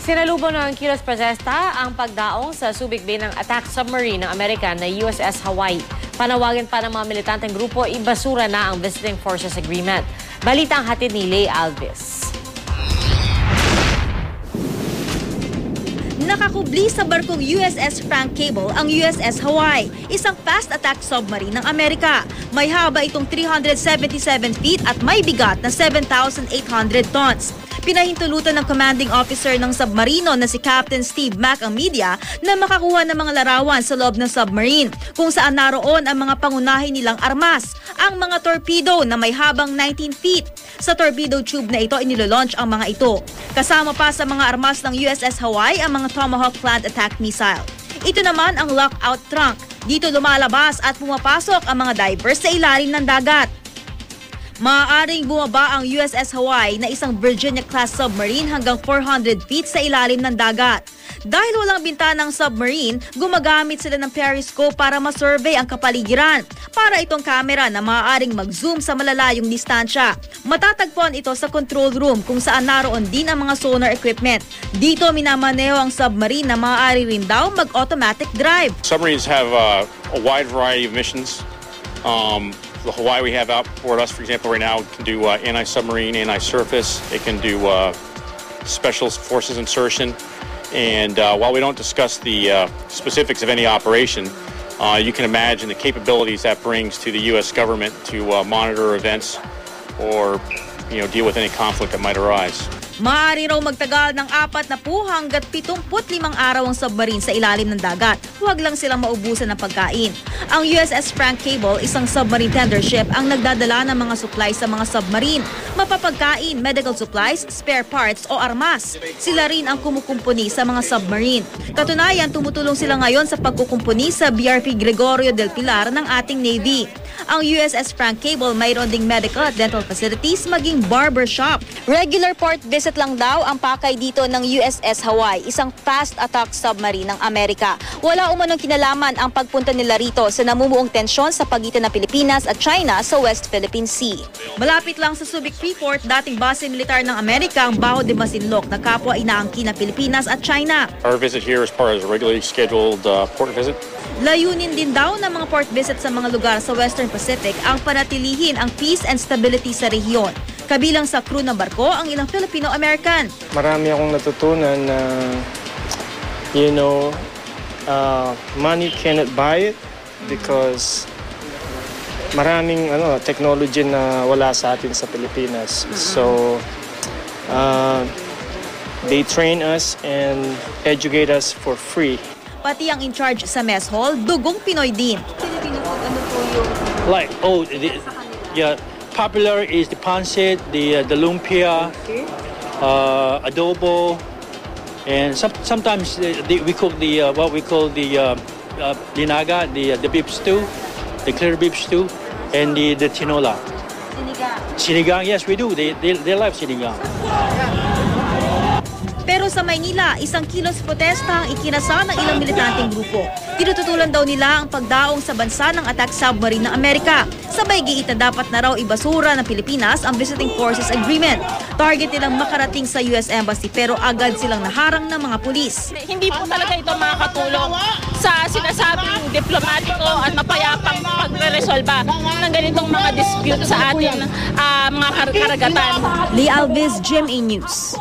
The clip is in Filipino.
Sinalubong ng kilos protesta ang pagdaong sa Subic Bay ng attack submarine ng Amerika na USS Hawaii. Panawagan pa ng mga militanteng grupo, ibasura na ang Visiting Forces Agreement. Balita ang hatid ni Leigh Alves. Nakakubli sa barkong USS Frank Cable ang USS Hawaii, isang fast attack submarine ng Amerika. May haba itong 377 feet at may bigat na 7,800 tons. Pinahintulutan ng commanding officer ng submarino na si Captain Steve Mack ang media na makakuha ng mga larawan sa loob ng submarine kung saan naroon ang mga pangunahin nilang armas, ang mga torpedo na may habang 19 feet. Sa torpedo tube na ito inilolaunch ang mga ito. Kasama pa sa mga armas ng USS Hawaii ang mga Tomahawk Land Attack Missile. Ito naman ang lockout trunk. Dito lumalabas at pumapasok ang mga divers sa ilalim ng dagat. Maaaring bumaba ang USS Hawaii na isang Virginia-class submarine hanggang 400 feet sa ilalim ng dagat. Dahil walang bintanang submarine, gumagamit sila ng periscope para masurvey ang kapaligiran. Para itong camera na maaaring mag-zoom sa malalayong distansya. Matatagpuan ito sa control room kung saan naroon din ang mga sonar equipment. Dito minamaneho ang submarine na maaari rin daw mag-automatic drive. Submarines have a wide variety of missions. The Hawaii we have out for us, for example, right now, can do anti-submarine, anti-surface. It can do special forces insertion. And while we don't discuss the specifics of any operation, you can imagine the capabilities that brings to the U.S. government to monitor events or deal with any conflict that might arise. Maaari raw magtagal ng 40 hanggat 75 araw ang submarine sa ilalim ng dagat. Huwag lang silang maubusan ng pagkain. Ang USS Frank Cable, isang submarine tender ship ang nagdadala ng mga supplies sa mga submarine. Mapapagkain, medical supplies, spare parts o armas. Sila rin ang kumukumpuni sa mga submarine. Katunayan, tumutulong sila ngayon sa pagkukumpuni sa BRP Gregorio del Pilar ng ating Navy. Ang USS Frank Cable mayroon ding medical at dental facilities maging barber shop. Regular port visit lang daw ang pakay dito ng USS Hawaii, isang fast attack submarine ng Amerika. Wala umanong kinalaman ang pagpunta nila rito sa namumuong tensyon sa pagitan ng Pilipinas at China sa West Philippine Sea. Malapit lang sa Subic Freeport, dating base militar ng Amerika ang Baho de Masinloc na kapwa inaangkin ng Pilipinas at China. Our visit here is part of a regularly scheduled port visit. Layunin din daw ng mga port visit sa mga lugar sa Western Pacific ang panatilihin ang peace and stability sa rehiyon. Kabilang sa crew ng barko ang ilang Filipino-American. Marami akong natutunan na, money cannot buy it because maraming technology na wala sa atin sa Pilipinas. So, they train us and educate us for free. Pati ang in-charge sa mess hall, dugong Pinoy din. Filipino food, ano po yung... popular is the pancit, the lumpia, adobo, and sometimes we cook what we call the linaga, the beef stew, the clear beef stew, and the tinola. Sinigang, yes, we do. They love sinigang. Pero sa Maynila, isang kilos protesta ang ikinasa ng ilang militanteng grupo. Tinututulan daw nila ang pagdaong sa bansa ng attack submarine ng Amerika. Sabay giit na dapat na raw ibasura ng Pilipinas ang Visiting Forces Agreement. Target nilang makarating sa US Embassy pero agad silang naharang ng mga pulis. Hindi po talaga ito makakatulong sa sinasabing diplomatiko at mapayapang pagre-resolba ng ganitong mga dispute sa ating mga karagatan. Leigh Alves, GMA News.